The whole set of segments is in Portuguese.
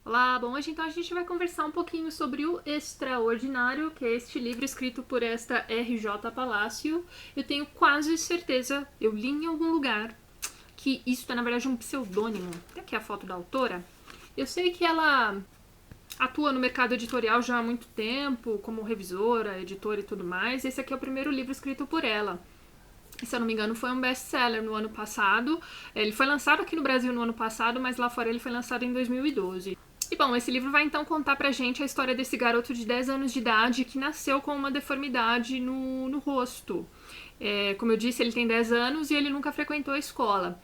Olá, bom, hoje então a gente vai conversar um pouquinho sobre o Extraordinário, que é este livro escrito por esta R.J. Palacio. Eu tenho quase certeza, eu li em algum lugar, que isso é na verdade um pseudônimo. Até aqui a foto da autora. Eu sei que ela atua no mercado editorial já há muito tempo, como revisora, editora e tudo mais. Esse aqui é o primeiro livro escrito por ela. Se eu não me engano, foi um best-seller no ano passado. Ele foi lançado aqui no Brasil no ano passado, mas lá fora ele foi lançado em 2012. E bom, esse livro vai então contar pra gente a história desse garoto de 10 anos de idade que nasceu com uma deformidade no rosto. Como eu disse, ele tem 10 anos e ele nunca frequentou a escola.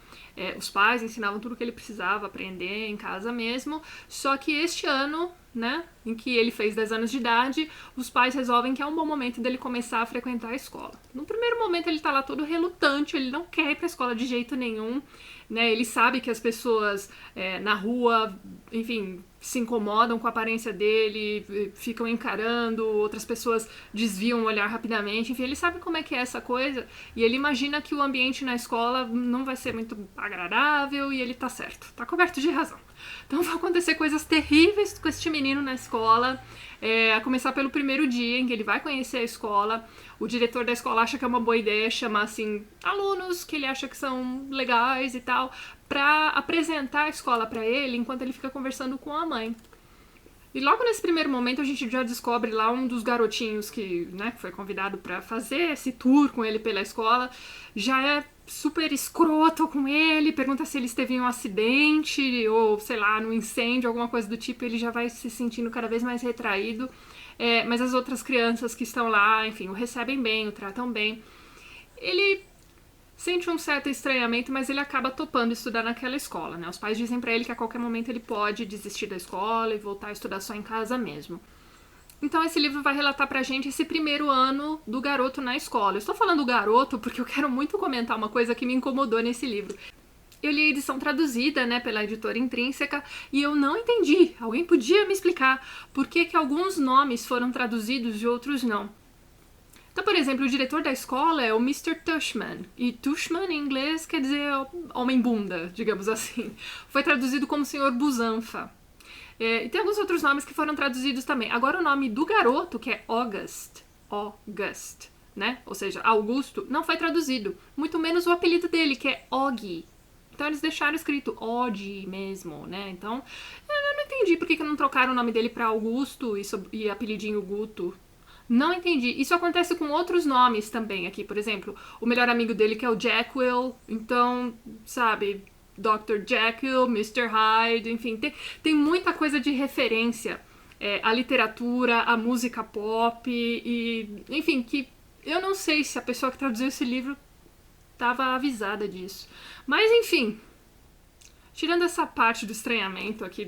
Os pais ensinavam tudo o que ele precisava aprender em casa mesmo, só que este ano, né, em que ele fez 10 anos de idade, os pais resolvem que é um bom momento dele começar a frequentar a escola. No primeiro momento ele tá lá todo relutante, ele não quer ir pra escola de jeito nenhum, né, ele sabe que as pessoas na rua, enfim, se incomodam com a aparência dele, ficam encarando, outras pessoas desviam o olhar rapidamente, enfim, ele sabe como é que é essa coisa e ele imagina que o ambiente na escola não vai ser muito agradável e ele tá certo, tá coberto de razão. Então vão acontecer coisas terríveis com este menino na escola, a começar pelo primeiro dia em que ele vai conhecer a escola. O diretor da escola acha que é uma boa ideia chamar assim alunos que ele acha que são legais e tal, para apresentar a escola para ele enquanto ele fica conversando com a mãe. E logo nesse primeiro momento a gente já descobre lá um dos garotinhos que, né, foi convidado para fazer esse tour com ele pela escola, já é super escroto com ele, pergunta se ele esteve em um acidente ou, sei lá, no incêndio, alguma coisa do tipo, ele já vai se sentindo cada vez mais retraído. Mas as outras crianças que estão lá, enfim, o recebem bem, o tratam bem. Ele sente um certo estranhamento, mas ele acaba topando estudar naquela escola, né? Os pais dizem para ele que a qualquer momento ele pode desistir da escola e voltar a estudar só em casa mesmo. Então esse livro vai relatar pra gente esse primeiro ano do garoto na escola. Eu estou falando garoto porque eu quero muito comentar uma coisa que me incomodou nesse livro. Eu li a edição traduzida, né, pela editora Intrínseca, e eu não entendi. Alguém podia me explicar por que alguns nomes foram traduzidos e outros não. Então, por exemplo, o diretor da escola é o Mr. Tushman. E Tushman, em inglês, quer dizer homem-bunda, digamos assim. Foi traduzido como Senhor Busanfa. E tem alguns outros nomes que foram traduzidos também. Agora, o nome do garoto, que é August, né? Ou seja, Augusto, não foi traduzido. Muito menos o apelido dele, que é Og. Então eles deixaram escrito Odd mesmo, né? Então eu não entendi por que não trocaram o nome dele pra Augusto e apelidinho Guto. Não entendi. Isso acontece com outros nomes também aqui. Por exemplo, o melhor amigo dele que é o Jekyll. Então, sabe, Dr. Jekyll, Mr. Hyde, enfim, tem muita coisa de referência à literatura, à música pop e, enfim, que eu não sei se a pessoa que traduziu esse livro estava avisada disso. Mas, enfim, tirando essa parte do estranhamento aqui,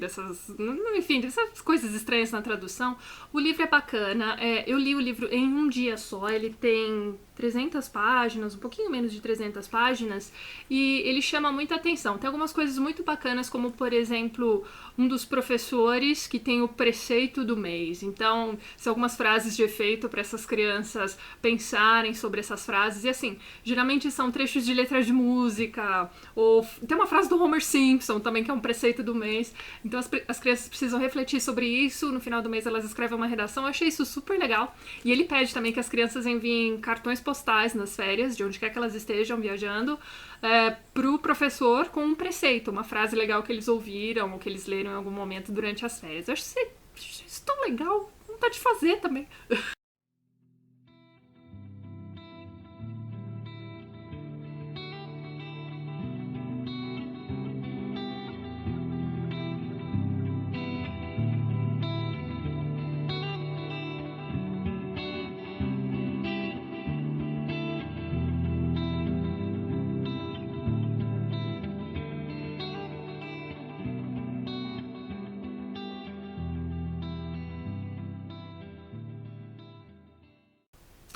enfim, dessas coisas estranhas na tradução, o livro é bacana. Eu li o livro em um dia só, ele tem 300 páginas, um pouquinho menos de 300 páginas, e ele chama muita atenção. Tem algumas coisas muito bacanas, como, por exemplo, um dos professores que tem o preceito do mês. Então, são algumas frases de efeito para essas crianças pensarem sobre essas frases. E assim, geralmente são trechos de letras de música, ou tem uma frase do Homer Simpson também, que é um preceito do mês. Então, as crianças precisam refletir sobre isso. No final do mês, elas escrevem uma redação. Eu achei isso super legal. E ele pede também que as crianças enviem cartões postais nas férias, de onde quer que elas estejam viajando, pro professor com um preceito, uma frase legal que eles ouviram ou que eles leram em algum momento durante as férias. Eu acho isso tão legal, vontade de fazer também.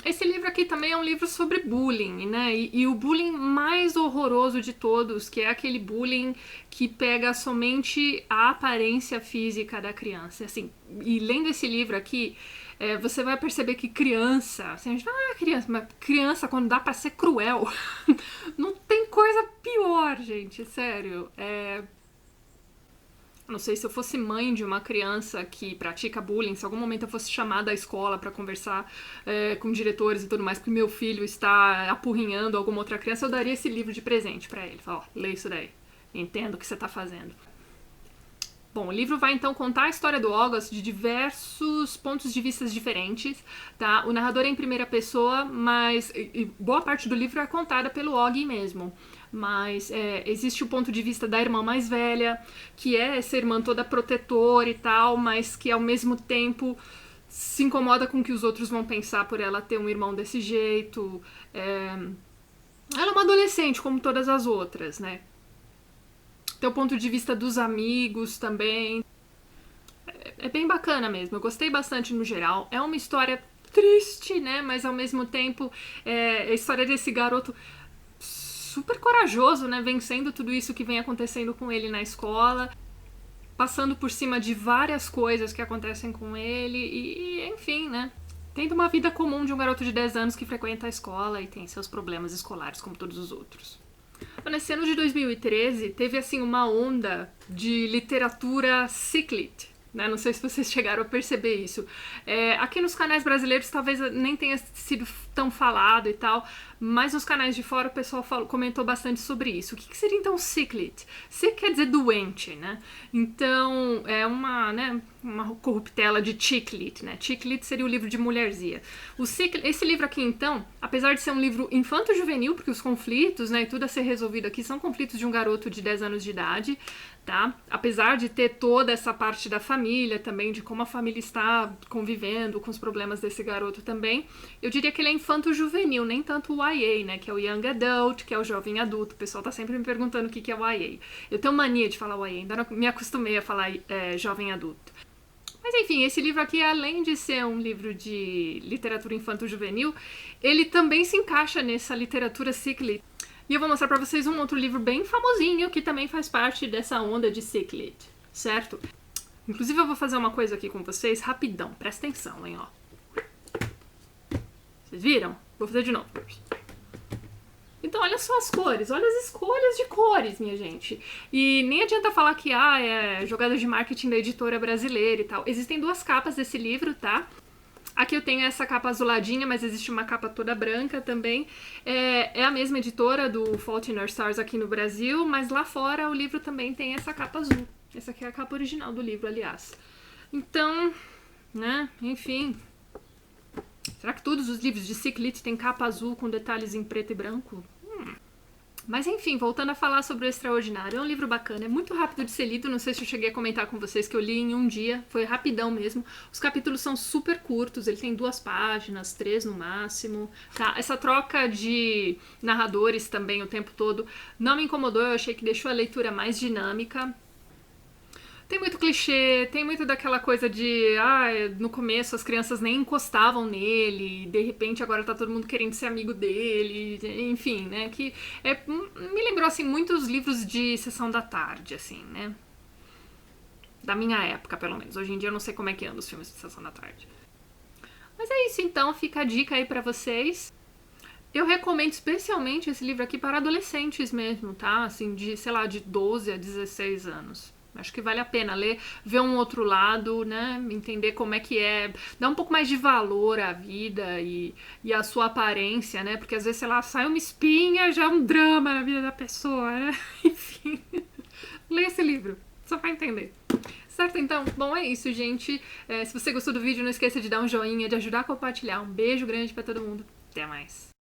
Esse livro aqui também é um livro sobre bullying, né? E o bullying mais horroroso de todos, que é aquele bullying que pega somente a aparência física da criança. Assim, e lendo esse livro aqui, você vai perceber que criança, assim, a gente fala, criança, mas criança, quando dá pra ser cruel, não tem coisa pior, gente, sério. Não sei se eu fosse mãe de uma criança que pratica bullying, se em algum momento eu fosse chamada à escola pra conversar com diretores e tudo mais, porque meu filho está apurrinhando alguma outra criança, eu daria esse livro de presente pra ele. Fala, ó, lê isso daí. Entendo o que você tá fazendo. Bom, o livro vai então contar a história do August de diversos pontos de vista diferentes, tá? O narrador é em primeira pessoa, mas boa parte do livro é contada pelo Og mesmo. Mas existe o ponto de vista da irmã mais velha, que é essa irmã toda protetora e tal, mas que ao mesmo tempo se incomoda com o que os outros vão pensar por ela ter um irmão desse jeito. Ela é uma adolescente, como todas as outras, né? Tem o ponto de vista dos amigos também. É bem bacana mesmo, eu gostei bastante no geral. É uma história triste, né? Mas ao mesmo tempo é a história desse garoto super corajoso, né? Vencendo tudo isso que vem acontecendo com ele na escola, passando por cima de várias coisas que acontecem com ele e enfim, né? Tendo uma vida comum de um garoto de 10 anos que frequenta a escola e tem seus problemas escolares como todos os outros. Nesse ano de 2013, teve assim uma onda de literatura ciclit, né? Não sei se vocês chegaram a perceber isso. Aqui nos canais brasileiros talvez nem tenha sido tão falado e tal, mas nos canais de fora o pessoal comentou bastante sobre isso. O que seria então ciclit? Sick quer dizer doente, né? Então é uma corruptela de chicklit, né? Chicklit seria o livro de mulherzia. Esse livro aqui então, apesar de ser um livro infanto-juvenil, porque os conflitos, né, e tudo a ser resolvido aqui são conflitos de um garoto de 10 anos de idade, tá? Apesar de ter toda essa parte da família também, de como a família está convivendo com os problemas desse garoto também, eu diria que ele é infanto-juvenil, nem tanto o YA, né? Que é o Young Adult, que é o jovem adulto. O pessoal tá sempre me perguntando o que é o YA. Eu tenho mania de falar YA, ainda não me acostumei a falar jovem adulto. Mas enfim, esse livro aqui, além de ser um livro de literatura infanto-juvenil, ele também se encaixa nessa literatura ciclit. E eu vou mostrar pra vocês um outro livro bem famosinho que também faz parte dessa onda de ciclit, certo? Inclusive eu vou fazer uma coisa aqui com vocês rapidão, presta atenção, hein, ó. Vocês viram? Vou fazer de novo. Então olha só as cores, olha as escolhas de cores, minha gente. E nem adianta falar que é jogada de marketing da editora brasileira e tal. Existem duas capas desse livro, tá? Aqui eu tenho essa capa azuladinha, mas existe uma capa toda branca também. É a mesma editora do Fault in Our Stars aqui no Brasil, mas lá fora o livro também tem essa capa azul. Essa aqui é a capa original do livro, aliás. Então, né, enfim. Será que todos os livros de ciclit têm capa azul com detalhes em preto e branco? Mas enfim, voltando a falar sobre o Extraordinário, é um livro bacana, é muito rápido de ser lido, não sei se eu cheguei a comentar com vocês que eu li em um dia, foi rapidão mesmo. Os capítulos são super curtos, ele tem 2 páginas, 3 no máximo, tá? Essa troca de narradores também o tempo todo não me incomodou, eu achei que deixou a leitura mais dinâmica. Tem muito clichê, tem muito daquela coisa de no começo as crianças nem encostavam nele, de repente agora tá todo mundo querendo ser amigo dele, enfim, né, que me lembrou, assim, muitos livros de sessão da tarde, assim, né, da minha época, pelo menos. Hoje em dia eu não sei como é que anda os filmes de sessão da tarde. Mas é isso, então, fica a dica aí pra vocês. Eu recomendo especialmente esse livro aqui para adolescentes mesmo, tá, assim, de, sei lá, de 12 a 16 anos. Acho que vale a pena ler, ver um outro lado, né? Entender como é que é, dar um pouco mais de valor à vida e à sua aparência, né? Porque às vezes, sei lá, sai uma espinha, já é um drama na vida da pessoa, né? Enfim, lê esse livro, só pra entender. Certo, então? Bom, é isso, gente. Se você gostou do vídeo, não esqueça de dar um joinha, de ajudar a compartilhar. Um beijo grande pra todo mundo. Até mais.